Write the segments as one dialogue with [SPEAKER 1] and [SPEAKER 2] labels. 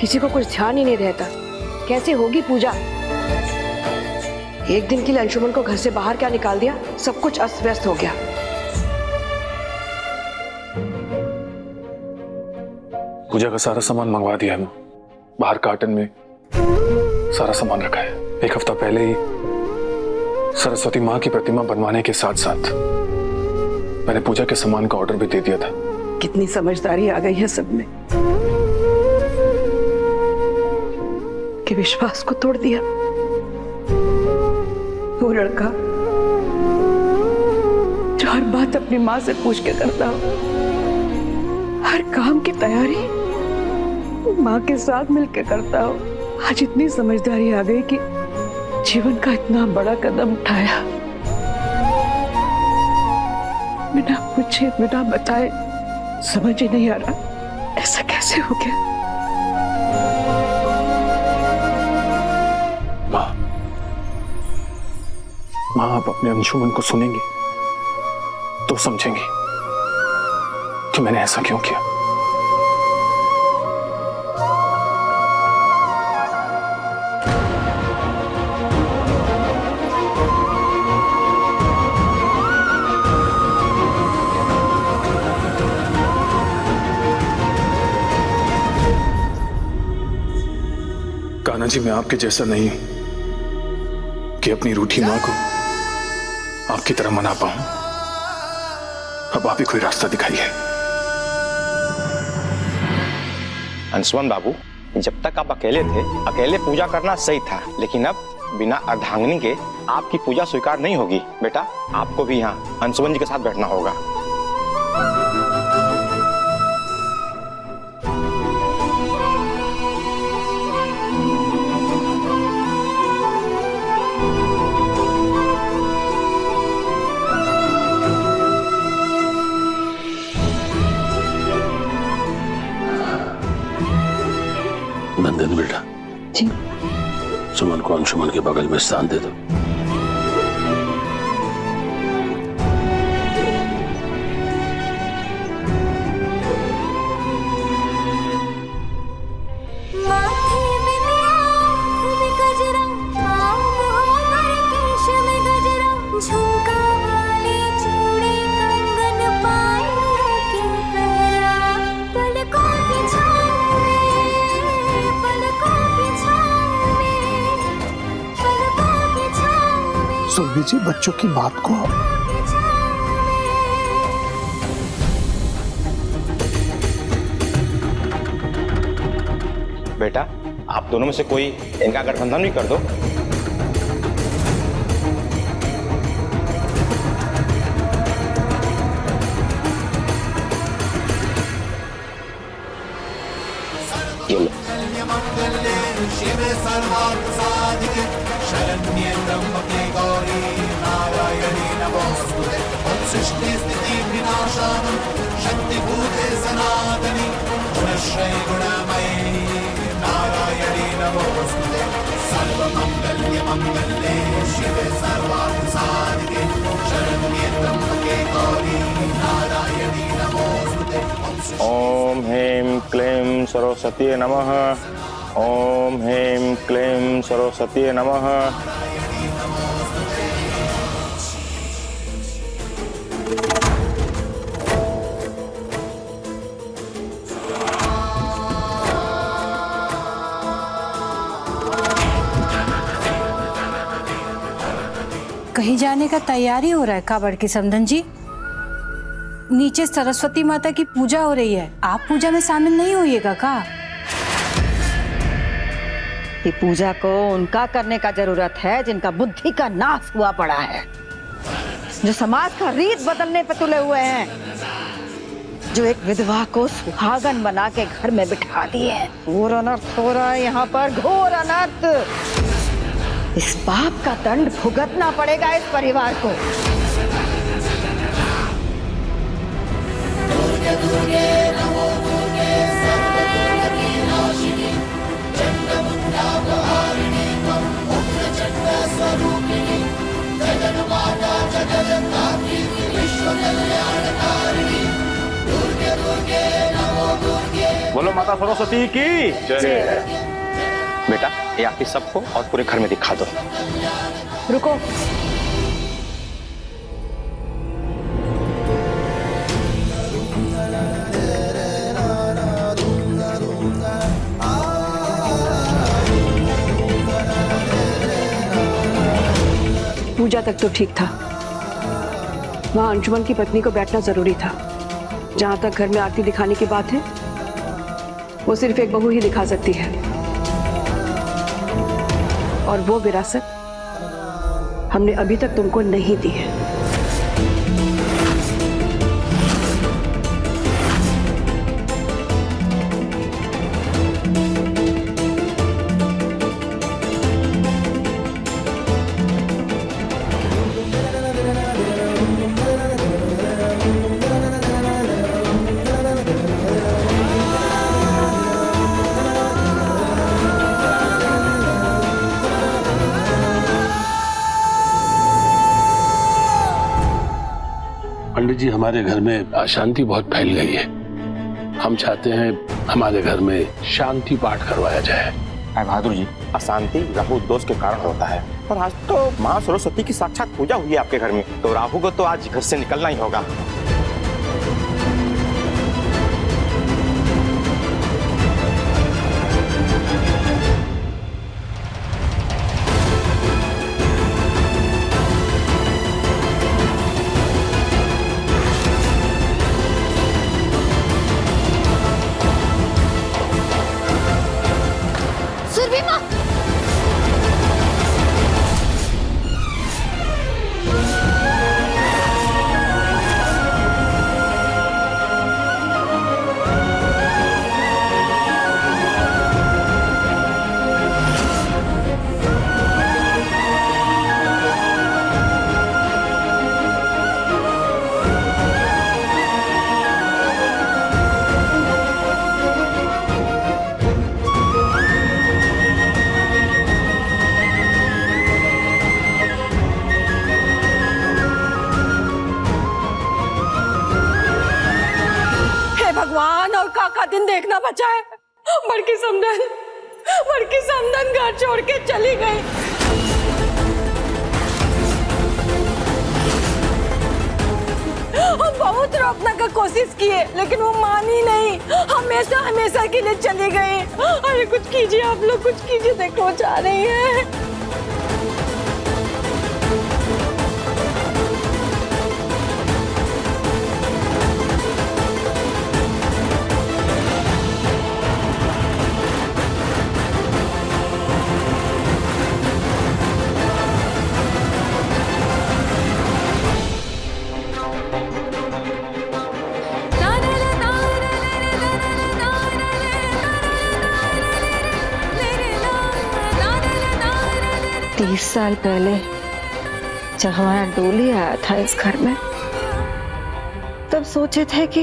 [SPEAKER 1] किसी को कुछ ध्यान ही नहीं रहता। कैसे होगी पूजा? एक दिन के लिए अंशुमन को घर से बाहर क्या निकाल दिया, सब कुछ अस्त व्यस्त हो गया।
[SPEAKER 2] पूजा का सारा सामान मंगवा दिया है, बाहर कार्टन में सारा सामान रखा है। एक हफ्ता पहले ही सरस्वती माँ की प्रतिमा बनवाने के साथ साथ मैंने पूजा के सामान का ऑर्डर भी दे दिया था।
[SPEAKER 1] कितनी समझदारी आ गई है सब में कि विश्वास को तोड़ दिया। वो लड़का जो हर बात अपनी माँ से पूछ के करता हो, हर काम की तैयारी माँ के साथ मिलकर करता हो, आज इतनी समझदारी आ गई कि जीवन का इतना बड़ा कदम उठाया, बिना पूछे बिना बताए। समझ ही नहीं आ रहा ऐसा कैसे हो गया।
[SPEAKER 2] माँ आप अपने अंशुमन को सुनेंगे तो समझेंगे कि मैंने ऐसा क्यों किया। कान्हा जी, मैं आपके जैसा नहीं हूं कि अपनी रूठी मां को आपकी तरह मना पाऊं। अब आप ही कोई रास्ता दिखाइए।
[SPEAKER 3] अंशुमन बाबू, जब तक आप अकेले थे, अकेले पूजा करना सही था, लेकिन अब बिना अर्धांगिनी के आपकी पूजा स्वीकार नहीं होगी। बेटा, आपको भी यहाँ अंशुमन जी के साथ बैठना होगा।
[SPEAKER 4] नंदन बेटा
[SPEAKER 1] जी,
[SPEAKER 4] सुमन को अंशुमन के बगल में स्थान दे दो।
[SPEAKER 5] सुन लीजिए बच्चों की बात को।
[SPEAKER 3] बेटा, आप दोनों में से कोई इनका गठबंधन भी कर दो। ये लो।
[SPEAKER 6] शिवे सर्वार्थ साधिके शरण्ये त्र्यंबके गौरी नारायणी नमोस्तुते। ओम सृष्टि स्थिति विनाशानं शक्तिभूते सनातनी गुणश्रय गुणमयी नारायणी नमोस्तुते। सर्वमंगल्य मंगल्ये शिवे सर्वार्थ साधिके शरण्ये त्र्यंबके गौरी नारायणी नमोस्तुते।
[SPEAKER 3] ओम ह्रीं क्लीं सरस्वती नमः। ओम ह्रीं क्लीं सरस्वती नमः।
[SPEAKER 7] कहीं जाने का तैयारी हो रहा है का बड़की समधन जी? नीचे सरस्वती माता की पूजा हो रही है, आप पूजा में शामिल नहीं होइएगा का?
[SPEAKER 8] ये पूजा को उनका करने का जरूरत है जिनका बुद्धि का नाश हुआ पड़ा है, जो समाज का रीत बदलने पे तुले हुए हैं, जो एक विधवा को सुहागन बना के घर में बिठा दिए। घोर अनर्थ हो रहा है यहाँ पर, घोर अनर्थ। इस पाप का दंड भुगतना पड़ेगा इस परिवार को। दुर्गे दुर्गे नमो दुर्गे सर्वदुर्गति नाशिनी चंडमुंडापहारिणी त्वं उग्रचंड स्वरूपिणी जगन्माता जगदम्बाकी विश्व कल्याणकारिणी दुर्गे दुर्गे नमो दुर्गे।
[SPEAKER 3] बोलो माता सरस्वती की जय। बेटा ये आके सबको और पूरे घर में दिखा दो।
[SPEAKER 1] रुको, पूजा तक तो ठीक था। वहां अंशुमन की पत्नी को बैठना जरूरी था। जहां तक घर में आरती दिखाने की बात है, वो सिर्फ एक बहू ही दिखा सकती है, और वो विरासत हमने अभी तक तुमको नहीं दी है।
[SPEAKER 4] पंडित जी, हमारे घर में अशांति बहुत फैल गई है। हम चाहते हैं हमारे घर में शांति पाठ करवाया जाए।
[SPEAKER 3] भाई बहादुर जी, अशांति राहु दोष के कारण होता है, पर आज तो माँ सरस्वती की साक्षात पूजा हुई है आपके घर में, तो राहु को तो आज घर से निकलना ही होगा।
[SPEAKER 1] भगवान, और का दिन देखना बचा है। बड़की समदन घर छोड़ के चली गई। हम बहुत रोकने का कोशिश किए, लेकिन वो मानी नहीं, हमेशा के लिए चली गई। अरे कुछ कीजिए आप लोग, कुछ कीजिए, देखो जा रही है।
[SPEAKER 8] तीस साल पहले जब हमारा डोली आया था इस घर में, तब सोचे थे कि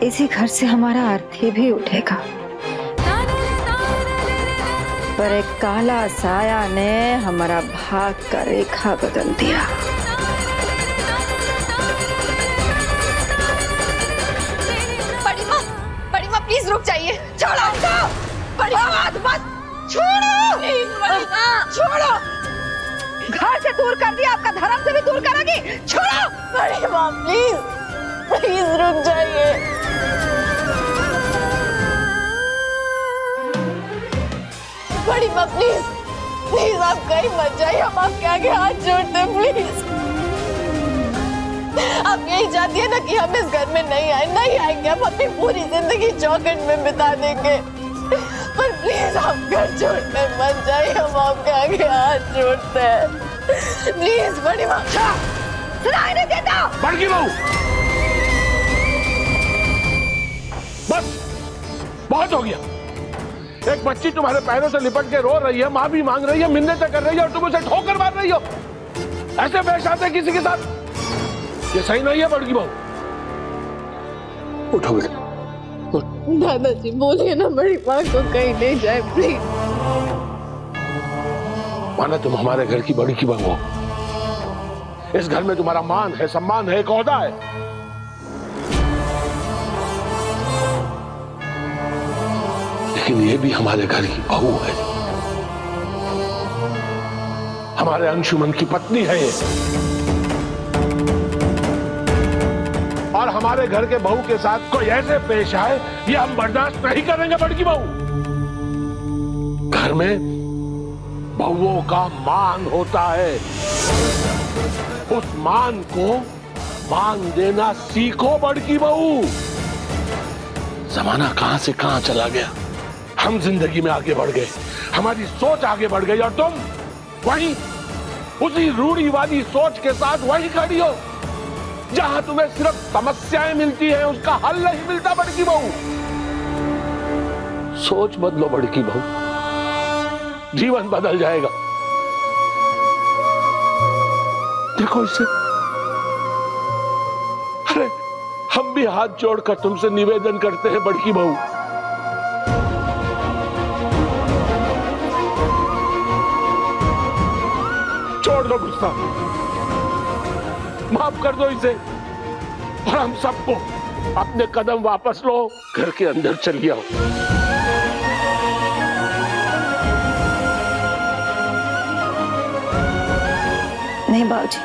[SPEAKER 8] इसी घर से हमारा अर्थी भी उठेगा, पर एक काला साया ने हमारा भाग का रेखा बदल दिया।
[SPEAKER 1] बड़ी माँ प्लीज रुक जाइए। छोड़ो उनको, बड़ी माँ मत छोड़ो, छोड़ो। घर से दूर कर दिया, आपका धर्म से भी दूर करोगी। छोड़ो बड़ी माँ, प्लीज रुक जाइए। बड़ी माँ प्लीज आप कहीं मत जाइए, हम आपके आगे हाथ जोड़ते हैं, प्लीज। आप यही चाहती है ना कि हम इस घर में नहीं आएंगे, हम अपनी पूरी जिंदगी चौखट में बिता देंगे, पर प्लीज आप घर छोड़ने मत जाइए, हम आपके आगे हाथ जोड़ते हैं, प्लीज। बड़ी माँ सुनाई नहीं देता।
[SPEAKER 4] बड़की बहू, बस बहुत हो गया। एक बच्ची तुम्हारे पैरों से लिपट के रो रही है, माँ भी मांग रही है, मिन्नतें कर रही है, और तुम उसे ठोकर मार रही हो। ऐसे पेश आते किसी के साथ, ये सही नहीं है बड़की बहू। उठो बेटा।
[SPEAKER 1] दादाजी बोलिए ना बड़ी माँ को कहीं ले जाए, प्लीज।
[SPEAKER 4] माना तुम हमारे घर की बड़ी की बहू हो, इस घर में तुम्हारा मान है, सम्मान है, एक ओहदा है, लेकिन ये भी हमारे घर की बहू है, हमारे अंशुमन की पत्नी है ये, और हमारे घर के बहू के साथ कोई ऐसे पेश आए ये हम बर्दाश्त नहीं करेंगे। बड़की बहू, घर में बहुओं का मान होता है, उस मान को मान देना सीखो बड़की बहू। जमाना कहां से कहां चला गया, हम जिंदगी में आगे बढ़ गए, हमारी सोच आगे बढ़ गई, और तुम वहीं उसी रूढ़ी वाली सोच के साथ वहीं खड़ी हो जहां तुम्हें सिर्फ समस्याएं मिलती हैं, उसका हल नहीं मिलता। बड़की बहू, सोच बदलो बड़की बहू, जीवन बदल जाएगा। देखो इसे, अरे हम भी हाथ जोड़कर तुमसे निवेदन करते हैं बड़की बहू, छोड़ दो गुस्सा, माफ कर दो इसे, और हम सबको अपने कदम वापस लो, घर के अंदर चली आओ।
[SPEAKER 8] नहीं बाबूजी,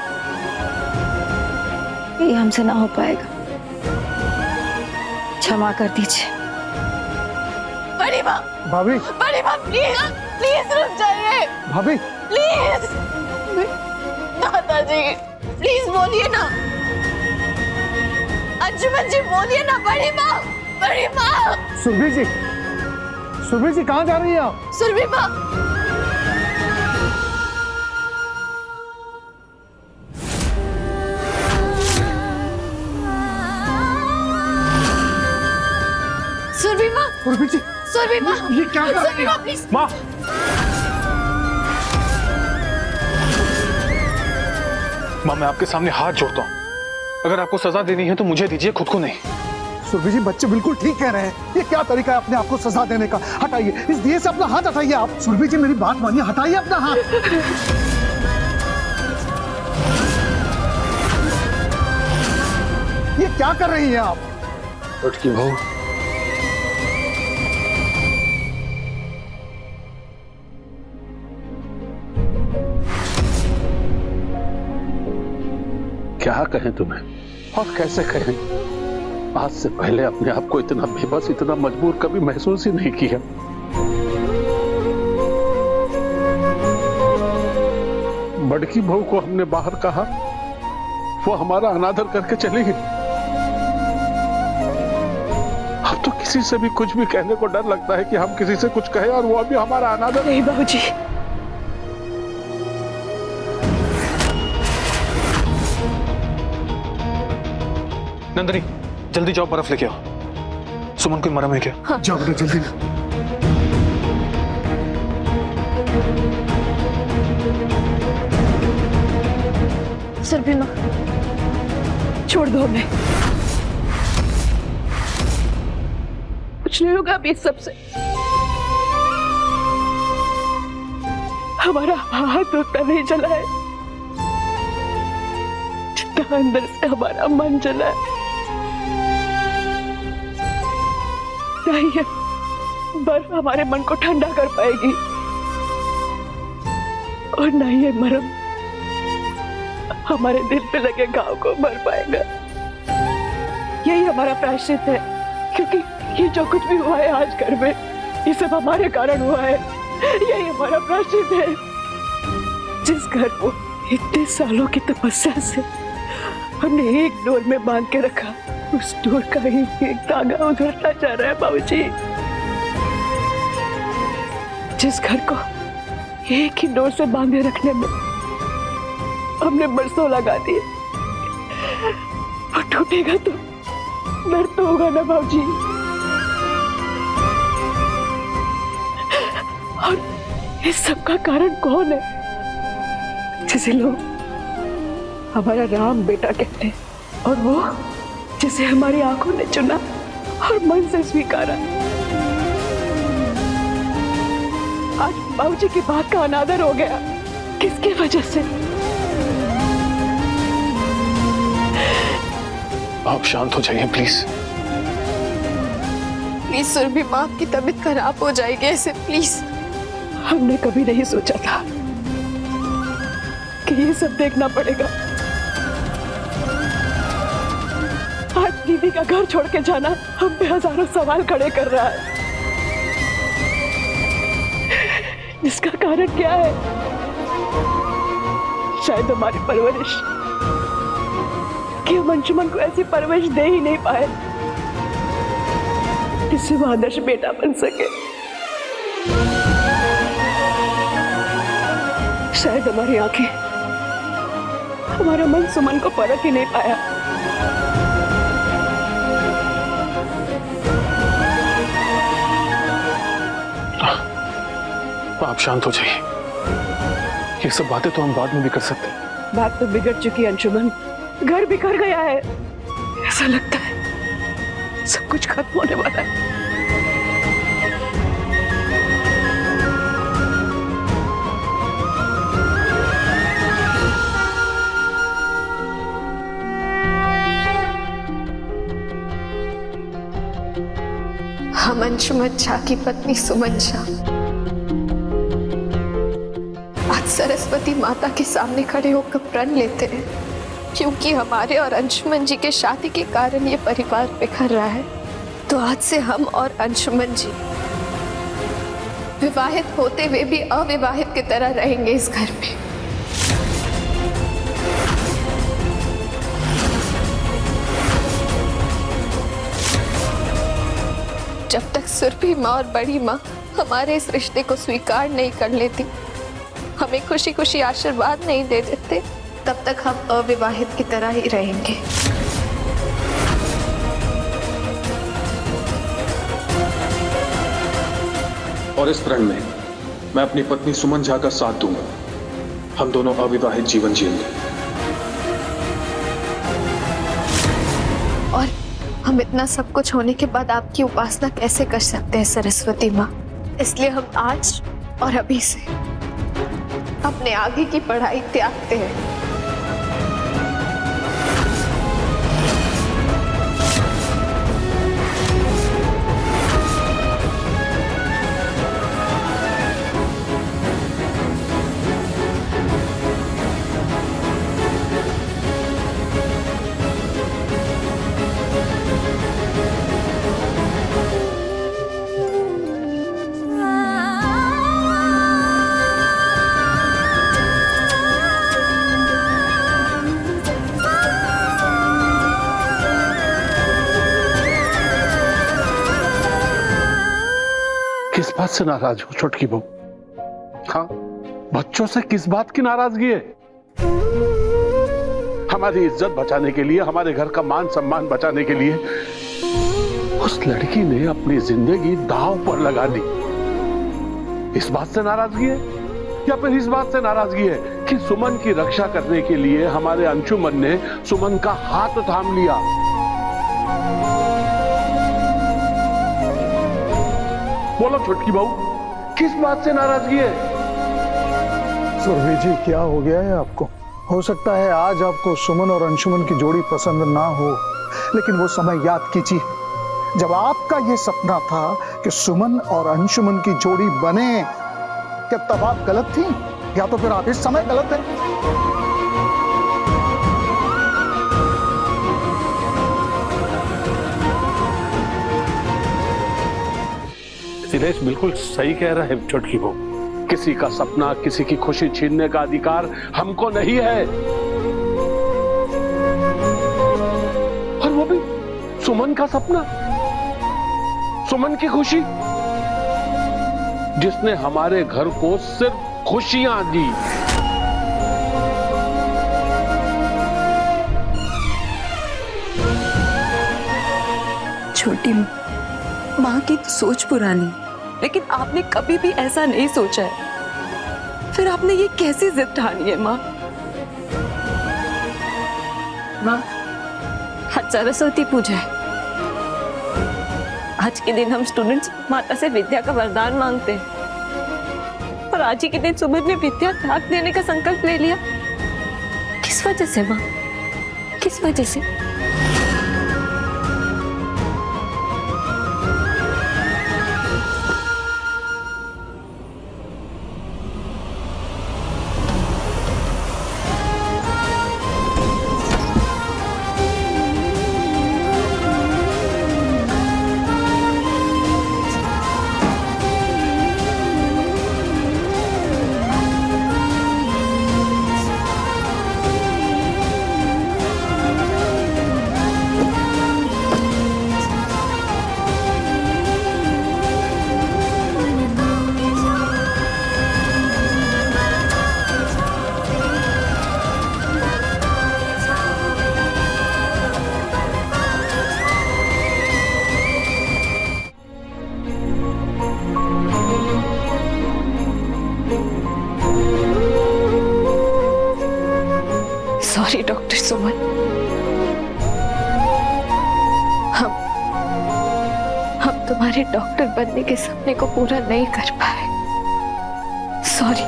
[SPEAKER 8] ये हमसे ना हो पाएगा, क्षमा कर दीजिए।
[SPEAKER 9] बड़ी माँ,
[SPEAKER 5] भाभी,
[SPEAKER 9] बड़ी माँ प्लीज प्लीज रुक जाइए,
[SPEAKER 5] भाभी,
[SPEAKER 9] प्लीज। दादाजी प्लीज बोलिए ना, अंजुमन जी बोलिए ना। बड़ी माँ, बड़ी माँ।
[SPEAKER 5] सुरभि जी कहाँ जा रही हैं आप?
[SPEAKER 9] सुरभि माँ, सुरभि माँ,
[SPEAKER 5] सुरभि जी,
[SPEAKER 9] सुरभि माँ,
[SPEAKER 5] ये क्या कर रही
[SPEAKER 9] सुरभि माँ
[SPEAKER 5] हैं?
[SPEAKER 9] प्लीज।
[SPEAKER 2] माँ, माँ मैं आपके सामने हाथ जोड़ता हूँ, अगर आपको सजा देनी है तो मुझे दीजिए, खुद को नहीं।
[SPEAKER 5] सुरभि जी, बच्चे बिल्कुल ठीक कह रहे हैं, ये क्या तरीका है अपने आप को सजा देने का? हटाइए इस दिए से अपना हाथ, हटाइए आप। सुरभि जी मेरी बात मानिए, हटाइए अपना हाथ। ये क्या कर रही हैं आप?
[SPEAKER 4] बड़की बहू, क्या कहें तुम्हें और कैसे कहें? आज से पहले अपने आप को इतना बेबस, इतना मजबूर कभी महसूस ही नहीं किया। बड़की बहू को हमने बाहर कहा, वो हमारा अनादर करके चली गई। अब तो किसी से भी कुछ भी कहने को डर लगता है कि हम किसी से कुछ कहें और वो अभी हमारा अनादर।
[SPEAKER 1] नहीं बाबूजी,
[SPEAKER 2] नंदनी जल्दी जाओ, बर्फ लेके आओ। सुमन कोई मरम है क्या?
[SPEAKER 5] जाओ बेटा जल्दी।
[SPEAKER 1] सुरभि माँ, छोड़ दो हमें, कुछ नहीं होगा अभी सबसे। हमारा हाथ उतना नहीं जला है जितना अंदर से हमारा मन जला है। नहीं है बर्फ हमारे मन को ठंडा कर पाएगी, और नहीं है मरहम हमारे दिल पे लगे घाव को भर पाएगा। यही हमारा प्रायश्चित है, क्योंकि ये जो कुछ भी हुआ है आज घर में, ये सब हमारे कारण हुआ है। यही हमारा प्रायश्चित है। जिस घर को इतने सालों की तपस्या से हमने एक डोर में बांध के रखा, उस डोर का ही एक धागा उधरता जा रहा है बाबूजी। जिस घर को एक ही डोर से बांधे रखने में हमने बरसों लगा दिए, वो टूटेगा तो दर्द तो होगा ना बाबूजी। और इस सब का कारण कौन है? जिसे लोग हमारा राम बेटा कहते हैं, और वो जिसे हमारी आंखों ने चुना और मन से स्वीकारा। आज बाबूजी की बात का अनादर हो गया, किसकी वजह से?
[SPEAKER 2] आप शांत हो जाइए प्लीज।
[SPEAKER 9] प्लीज सुरभि माँ, आपकी तबीयत खराब हो जाएगी ऐसे, प्लीज।
[SPEAKER 1] हमने कभी नहीं सोचा था कि ये सब देखना पड़ेगा। आज दीदी का घर छोड़ के जाना हम पे हजारों सवाल खड़े कर रहा है। इसका कारण क्या है? शायद हमारी परवरिश, कि हम अंशुमन को ऐसी परवरिश दे ही नहीं पाए जिससे वो आदर्श बेटा बन सके। शायद हमारी आंखें, हमारा मन सुमन को परख ही नहीं पाया।
[SPEAKER 2] आप शांत हो जाइए, ये सब बातें तो हम बाद में भी कर सकते हैं।
[SPEAKER 1] बात तो बिगड़ चुकी है अंशुमन, घर बिखर गया है। ऐसा लगता है सब कुछ खत्म होने वाला है।
[SPEAKER 9] हम अंशुमन झा की पत्नी सुमन झा आज सरस्वती माता के सामने खड़े होकर प्रण लेते हैं, क्योंकि हमारे और अंशुमन जी के शादी के कारण ये परिवार बिखर रहा है। तो आज से हम और अंशुमन जी विवाहित होते हुए भी अविवाहित की तरह रहेंगे इस घर में। जब तक सुरभि माँ और बड़ी माँ हमारे इस रिश्ते को स्वीकार नहीं कर लेती, हमें खुशी खुशी आशीर्वाद नहीं दे देते, तब तक हम अविवाहित की तरह ही रहेंगे।
[SPEAKER 2] और इस प्रण में मैं अपनी पत्नी सुमन झा का साथ दूंगा। हम दोनों अविवाहित जीवन जिएंगे।
[SPEAKER 9] और हम इतना सब कुछ होने के बाद आपकी उपासना कैसे कर सकते हैं सरस्वती माँ? इसलिए हम आज और अभी से अपने आगे की पढ़ाई त्यागते हैं।
[SPEAKER 4] किस बात से नाराज हो छोटकी बहू? हाँ, बच्चों से किस बात की नाराजगी है? हमारी इज्जत बचाने के लिए, हमारे घर का मान सम्मान बचाने के लिए उस लड़की ने अपनी जिंदगी दांव पर लगा दी। इस बात से नाराजगी है या फिर इस बात से नाराजगी है कि सुमन की रक्षा करने के लिए हमारे अंशुमन ने सुमन का हाथ थाम लिया? बोलो छोटकी बहू, किस बात से नाराजगी है?
[SPEAKER 5] सुरभि जी, क्या हो गया है आपको? हो सकता है आज आपको सुमन और अंशुमन की जोड़ी पसंद ना हो, लेकिन वो समय याद कीजिए जब आपका ये सपना था कि सुमन और अंशुमन की जोड़ी बने। क्या तब आप गलत थी, या तो फिर आप इस समय गलत हैं?
[SPEAKER 4] दिनेश बिल्कुल सही कह रहा है छोटकी बहू। किसी का सपना, किसी की खुशी छीनने का अधिकार हमको नहीं है। और वो भी सुमन का सपना, सुमन की खुशी, जिसने हमारे घर को सिर्फ खुशियां दी।
[SPEAKER 1] छोटी माँ की तो सोच पुरानी, लेकिन आपने कभी भी ऐसा नहीं सोचा है। फिर आपने ये कैसी जिद ठानी है माँ?
[SPEAKER 9] माँ, आज सरस्वती पूजा है। आज के दिन हम स्टूडेंट्स माता से विद्या का वरदान मांगते हैं, और आज ही के दिन सुमन ने विद्या त्याग देने का संकल्प ले लिया। किस वजह से माँ, किस वजह से? सॉरी डॉक्टर सुमन, हम तुम्हारे डॉक्टर बनने के सपने को पूरा नहीं कर पाए। सॉरी।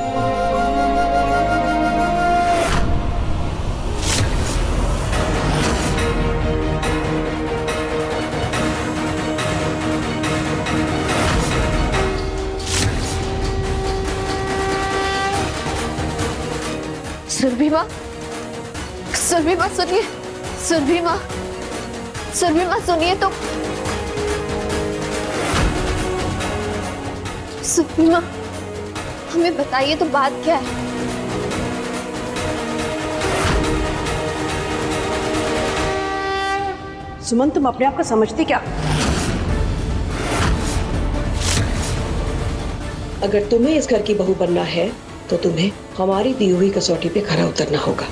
[SPEAKER 9] सुरभि माँ, सुरभि माँ सुनिए, सुरभि माँ, सुरभि माँ सुनिए तो। सुरभि माँ, हमें बताइए तो बात क्या है?
[SPEAKER 10] सुमन, तुम अपने आप को समझती क्या? अगर तुम्हें इस घर की बहू बनना है तो तुम्हें हमारी दी हुई कसौटी पे खरा उतरना होगा।